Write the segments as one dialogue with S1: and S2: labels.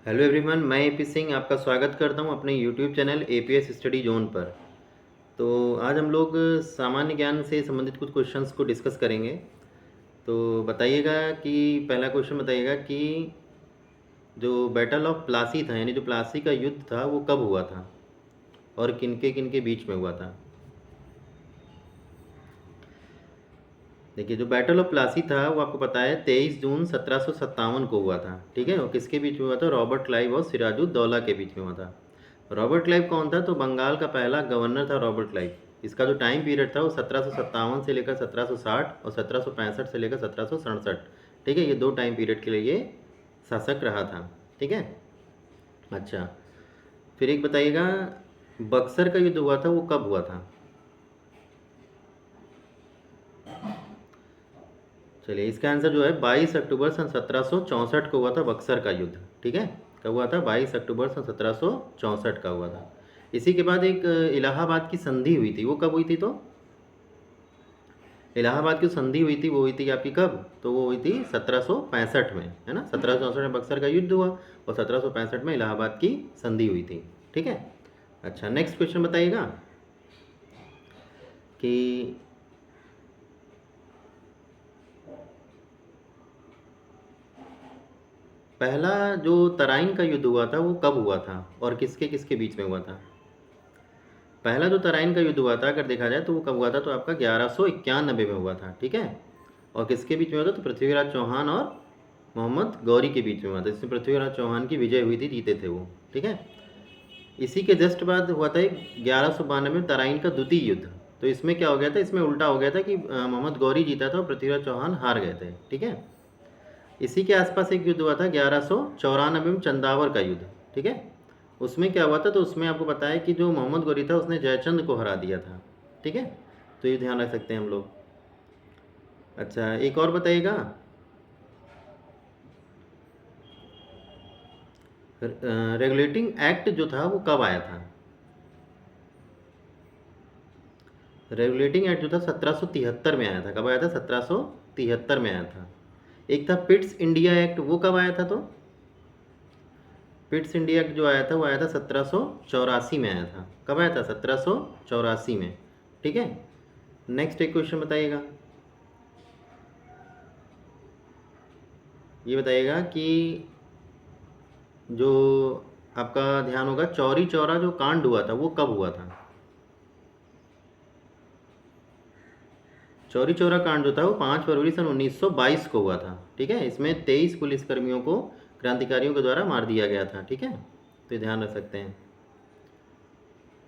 S1: Hello everyone, मैं AP Singh आपका स्वागत करता हूं अपने YouTube channel APS study zone पर। तो आज हम लोग सामान्य ज्ञान से संबंधित कुछ क्वेश्चंस को डिस्कस करेंगे। तो बताइएगा कि पहला क्वेश्चन बताइएगा कि जो बैटल ऑफ प्लासी था, यानी जो प्लासी का युद्ध था, वो कब हुआ था और किनके बीच में हुआ था। देखिए, जो बैटल ऑफ प्लासी था वो आपको पता है 23 जून 1757 को हुआ था। ठीक है, और किसके बीच में हुआ था? रॉबर्ट क्लाइव और सिराजुद्दौला के बीच में हुआ था। रॉबर्ट क्लाइव कौन था? तो बंगाल का पहला गवर्नर था रॉबर्ट क्लाइव। इसका जो टाइम पीरियड था वो 1757 से लेकर 1760 और 1765 से लेकर 1767। ठीक है, ये दो टाइम पीरियड के लिए ये शासक रहा था। ठीक है, अच्छा, फिर एक बताइएगा, बक्सर का युद्ध हुआ था वो कब हुआ था? चलिए, इसका आंसर जो है 22 अक्टूबर सन 1764 को हुआ था बक्सर का युद्ध। ठीक है, कब हुआ था? 22 अक्टूबर सन 1764 का हुआ था। इसी के बाद एक इलाहाबाद की संधि हुई थी, वो कब हुई थी? तो इलाहाबाद की संधि हुई थी वो हुई थी आपकी कब? तो वो हुई थी 1765 में, है ना। 1764 में बक्सर का युद्ध हुआ और 1765 में इलाहाबाद की संधि हुई थी। ठीक है, अच्छा, नेक्स्ट क्वेश्चन बताइएगा कि पहला जो तराइन का युद्ध हुआ था वो कब हुआ था और किसके किसके बीच में हुआ था? पहला जो तराइन का युद्ध हुआ था, अगर देखा जाए तो वो कब हुआ था? तो आपका 1191 में हुआ था। ठीक है, और किसके बीच में हुआ था? तो पृथ्वीराज चौहान और मोहम्मद गौरी के बीच में हुआ था, जिसमें पृथ्वीराज चौहान की विजय हुई थी, जीते थे वो। ठीक है, इसी के जस्ट बाद हुआ था 1192 में तराइन का द्वितीय युद्ध। तो इसमें क्या हो गया था? इसमें उल्टा हो गया था कि मोहम्मद गौरी जीता था और पृथ्वीराज चौहान हार गए थे। ठीक है, इसी के आसपास एक युद्ध हुआ था 1194 में, चंदावर का युद्ध। ठीक है, उसमें क्या हुआ था? तो उसमें आपको पता है कि जो मोहम्मद गौरी था उसने जयचंद को हरा दिया था। ठीक है, तो ये ध्यान रख सकते हैं हम लोग। अच्छा, एक और बताइएगा, रेगुलेटिंग एक्ट जो था वो कब आया था? रेगुलेटिंग एक्ट जो था 1773 में आया था। कब आया था? 1773 में आया था। एक था पिट्स इंडिया एक्ट, वो कब आया था? तो पिट्स इंडिया एक्ट जो आया था वो आया था 1784 में आया था। कब आया था? 1784 में। ठीक है, नेक्स्ट एक क्वेश्चन बताइएगा, ये बताइएगा कि जो आपका ध्यान होगा, चौरी चौरा जो कांड हुआ था वो कब हुआ था? चौरी चौरा कांड जो था वो 5 फरवरी सन 1922 को हुआ था। ठीक है, इसमें 23 पुलिसकर्मियों को क्रांतिकारियों के द्वारा मार दिया गया था। ठीक है, तो ध्यान रख सकते हैं।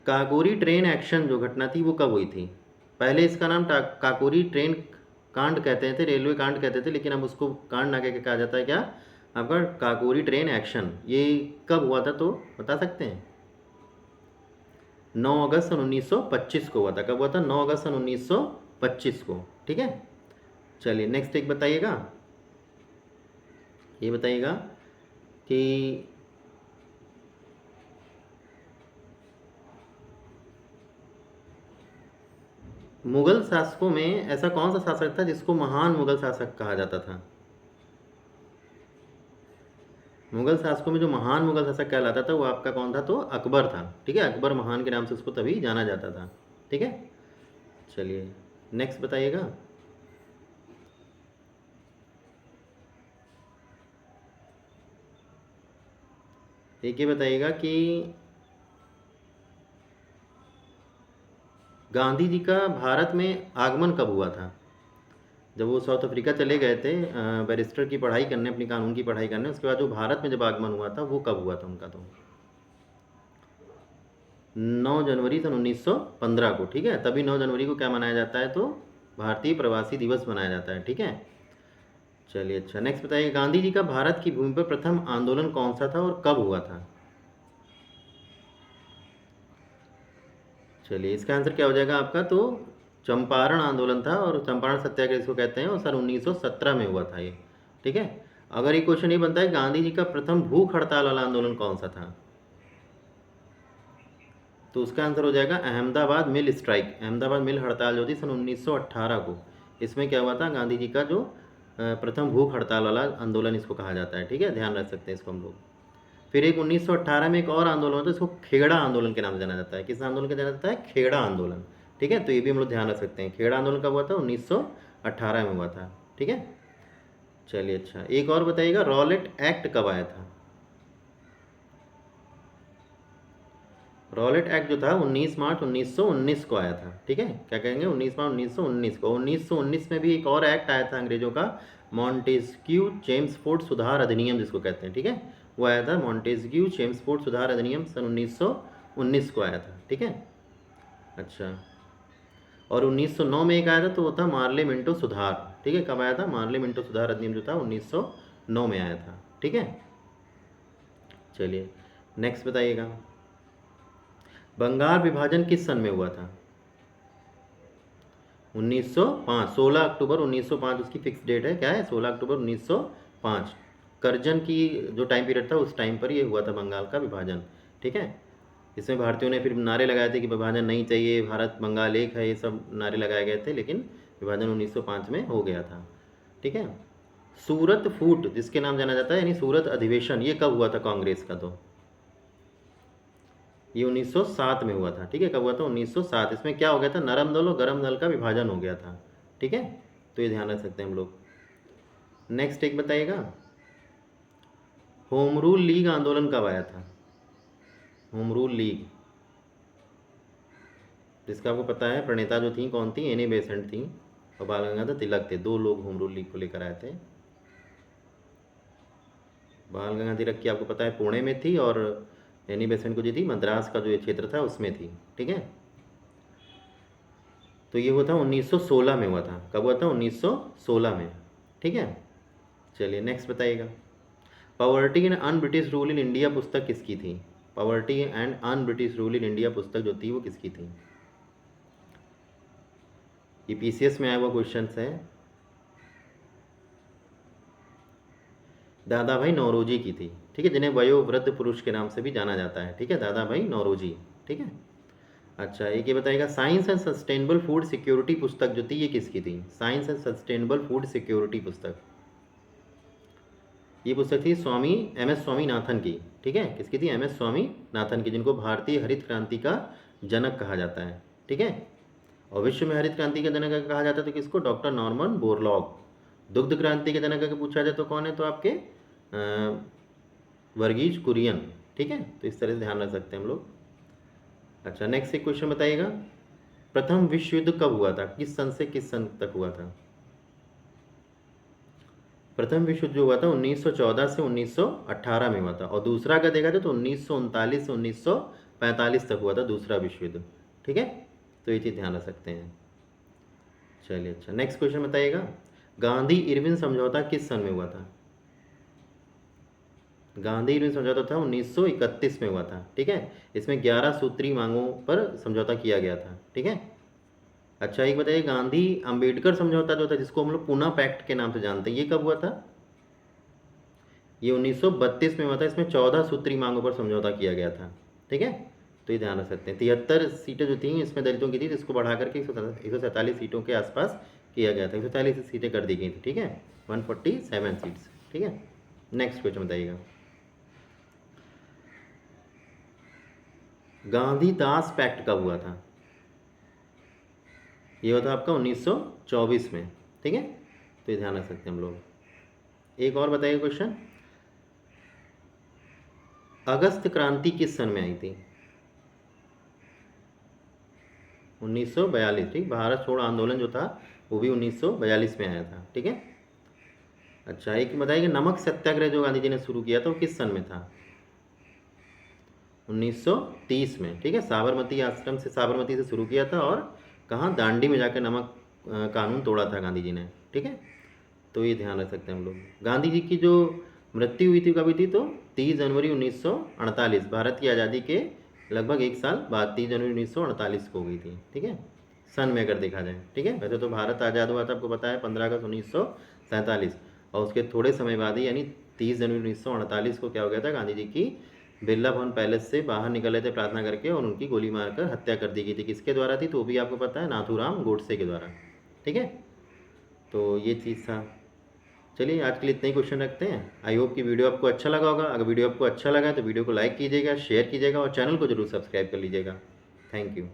S1: काकोरी ट्रेन एक्शन जो घटना थी वो कब हुई थी? पहले इसका नाम काकोरी ट्रेन कांड कहते थे, रेलवे कांड कहते थे, लेकिन अब उसको कांड ना कह के कहा जाता है क्या? आपका काकोरी ट्रेन एक्शन। ये कब हुआ था तो बता सकते हैं? 9 अगस्त सन 1925 को हुआ था। कब हुआ था? 9 अगस्त सन 1925 को। ठीक है, चलिए नेक्स्ट एक बताइएगा, ये बताइएगा कि मुगल शासकों में ऐसा कौन सा शासक था जिसको महान मुगल शासक कहा जाता था? मुगल शासकों में जो महान मुगल शासक कहलाता था वो आपका कौन था? तो अकबर था। ठीक है, अकबर महान के नाम से उसको तभी जाना जाता था। ठीक है, चलिए नेक्स्ट बताइएगा, एक ये बताइएगा कि गांधी जी का भारत में आगमन कब हुआ था? जब वो साउथ अफ्रीका चले गए थे बैरिस्टर की पढ़ाई करने, अपनी कानून की पढ़ाई करने, उसके बाद जो भारत में जब आगमन हुआ था वो कब हुआ था उनका? तो 9 जनवरी सन 1915 को। ठीक है, तभी 9 जनवरी को क्या मनाया जाता है? तो भारतीय प्रवासी दिवस मनाया जाता है। ठीक है, चलिए, अच्छा, नेक्स्ट बताइए, गांधी जी का भारत की भूमि पर प्रथम आंदोलन कौन सा था और कब हुआ था? चलिए, इसका आंसर क्या हो जाएगा आपका? तो चंपारण आंदोलन था, और चंपारण सत्याग्रह इसको कहते हैं, और सन 1917 में हुआ था ये। ठीक है, अगर एक क्वेश्चन ये बनता है, गांधी जी का प्रथम भूख हड़ताल वाला आंदोलन कौन सा था? तो उसका आंसर हो जाएगा अहमदाबाद मिल स्ट्राइक। अहमदाबाद मिल हड़ताल जो थी सन 1918 को, इसमें क्या हुआ था? गांधी जी का जो प्रथम भूख हड़ताल वाला आंदोलन इसको कहा जाता है। ठीक है, ध्यान रख सकते हैं इसको हम लोग। फिर एक 1918 में एक और आंदोलन होता है, इसको खेड़ा आंदोलन के नाम से जाना जाता है। किस आंदोलन के जाना जाता है? खेड़ा आंदोलन। ठीक है, तो ये भी हम लोग ध्यान रख सकते हैं। खेड़ा आंदोलन कब हुआ था? 1918 में हुआ था। ठीक है, चलिए अच्छा, एक और बताइएगा, रॉलेट एक्ट कब आया था? रॉलेट एक्ट जो था 19 मार्च 1919 को आया था। ठीक है, क्या कहेंगे? 19 मार्च 1919 को। 1919 में भी एक और एक्ट आया था अंग्रेजों का, मॉन्टेस्क्यू चेम्सफोर्ड सुधार अधिनियम जिसको कहते हैं। ठीक है, वो आया था, मॉन्टेस्क्यू चेम्सफोर्ड सुधार अधिनियम सन 1919 को आया था। ठीक है, अच्छा, और 1909 में एक आया था, तो वो था मार्ले मिंटो सुधार। ठीक है, कब आया था? मार्ले मिंटो सुधार अधिनियम जो था 1909 में आया था। ठीक है, चलिए नेक्स्ट बताइएगा, बंगाल विभाजन किस सन में हुआ था? 1905, 16 अक्टूबर 1905 उसकी फिक्स डेट है। क्या है? 16 अक्टूबर 1905। करजन की जो टाइम पीरियड था उस टाइम पर ये हुआ था बंगाल का विभाजन। ठीक है, इसमें भारतीयों ने फिर नारे लगाए थे कि विभाजन नहीं चाहिए, भारत बंगाल एक है, ये सब नारे लगाए गए थे, लेकिन विभाजन 1905 में हो गया था। ठीक है, सूरत फूट जिसके नाम जाना जाता है, यानी सूरत अधिवेशन, ये कब हुआ था कांग्रेस का? तो ये 1907 में हुआ था। ठीक है, कब हुआ था? 1907। इसमें क्या हो गया था? नरम दल और गरम दल का विभाजन हो गया था। ठीक है, तो ये ध्यान रख सकते हैं हम लोग। नेक्स्ट एक बताइएगा, होम रूल लीग आंदोलन कब आया था? होम रूल लीग, जिसका आपको पता है प्रणेता जो थी कौन थी? एनी बेसेंट थी और बाल गंगाधर तिलक थे। दो लोग होम रूल लीग को लेकर आए थे। बाल गंगाधर तिलक की आपको पता है पुणे में थी, और एनी बेसेंट को जो थी मद्रास का जो ये क्षेत्र था उसमें थी। ठीक है, तो ये हुआ था 1916 में हुआ था। कब हुआ था? 1916 में। ठीक है, चलिए नेक्स्ट बताइएगा, poverty and un British rule in India पुस्तक किसकी थी? Poverty and un British rule in India पुस्तक जो थी वो किसकी थी? ये पीसीएस में आया हुआ क्वेश्चन है, दादा भाई नौरोजी की थी। ठीक है, जिन्हें वयोवृद्ध पुरुष के नाम से भी जाना जाता है। ठीक है, दादा भाई नौरोजी। ठीक है, अच्छा, एक ये बताइएगा, science and sustainable food security पुस्तक जो थी ये किसकी थी? Science and sustainable food security पुस्तक, ये पुस्तक थी स्वामी एम एस स्वामीनाथन की। ठीक है, किसकी थी? एम एस स्वामीनाथन की, जिनको भारतीय हरित क्रांति का जनक कहा जाता है। ठीक है, और विश्व में हरित क्रांति का जनक कहा जाता है तो किसको? Doctor Norman Borlaug. दुग्ध क्रांति के जनक अगर पूछा जाए तो कौन है? तो आपके वर्गीज कुरियन। ठीक है, तो इस तरह से ध्यान रख सकते हैं हम लोग। अच्छा, नेक्स्ट एक क्वेश्चन बताइएगा, प्रथम विश्व युद्ध कब हुआ था? किस सन से किस सन तक हुआ था? प्रथम विश्व युद्ध जो हुआ था 1914 से 1918 में हुआ था, और दूसरा अगर देखा जाए तो 1939 से 1945 तक हुआ था दूसरा विश्व युद्ध। ठीक है, तो ये चीज़ ध्यान रख सकते हैं। चलिए अच्छा, नेक्स्ट क्वेश्चन बताइएगा, गांधी इरविन समझौता किस सन में हुआ था? गांधी इरविन समझौता था 1931 में हुआ था। ठीक है, इसमें 11 सूत्री मांगों पर समझौता किया गया था। ठीक है, अच्छा एक बताइए, गांधी अंबेडकर समझौता जो था जिसको हम लोग पूना पैक्ट के नाम से जानते हैं, ये कब हुआ था? ये 1932 में हुआ था। इसमें 14 सूत्री मांगों पर समझौता किया गया था। ठीक है, तो ये ध्यान रख सकते हैं। 73 सीटें जो थी इसमें दलितों की थी, जिसको बढ़ा करके 147 सीटों के आसपास किया गया था। 140 सीटें कर दी गई थी। ठीक है, 147 सीट्स। ठीक है, नेक्स्ट क्वेश्चन बताइएगा, गांधी दास पैक्ट कब हुआ था? ये हुआ था आपका 1924 में। ठीक है, तो ये ध्यान रख सकते हैं हम लोग। एक और बताइए क्वेश्चन, अगस्त क्रांति किस सन में आई थी? 1942। ठीक, भारत छोड़ो आंदोलन जो था वो भी 1942 में आया था। ठीक है, अच्छा एक बताइए, नमक सत्याग्रह जो गांधी जी ने शुरू किया था वो किस सन में था? 1930 में। ठीक है, साबरमती आश्रम से, साबरमती से शुरू किया था, और कहाँ? दांडी में जाकर नमक कानून तोड़ा था गांधी जी ने। ठीक है, तो ये ध्यान रख सकते हैं हम लोग। गांधी जी की जो मृत्यु हुई थी कभी थी? तो 30 जनवरी 1948, भारत की आज़ादी के लगभग एक साल बाद 30 जनवरी 1948 को हुई थी। ठीक है, सन में अगर देखा जाए। ठीक है, वैसे तो भारत आज़ाद हुआ था आपको पता है 15 अगस्त 1947, और उसके थोड़े समय बाद ही यानी 30 जनवरी 1948 को क्या हो गया था? गांधी जी की बिरला भवन पैलेस से बाहर निकल रहे थे प्रार्थना करके, और उनकी गोली मारकर हत्या कर दी गई थी। किसके द्वारा थी? तो वो भी आपको पता है, नाथूराम गोडसे के द्वारा। ठीक है, तो ये चीज़ था। चलिए आज के लिए इतने ही क्वेश्चन रखते हैं। आई होप कि वीडियो आपको अच्छा लगा होगा। अगर वीडियो आपको अच्छा लगा है तो वीडियो को लाइक कीजिएगा, शेयर कीजिएगा और चैनल को जरूर सब्सक्राइब कर लीजिएगा। Thank you.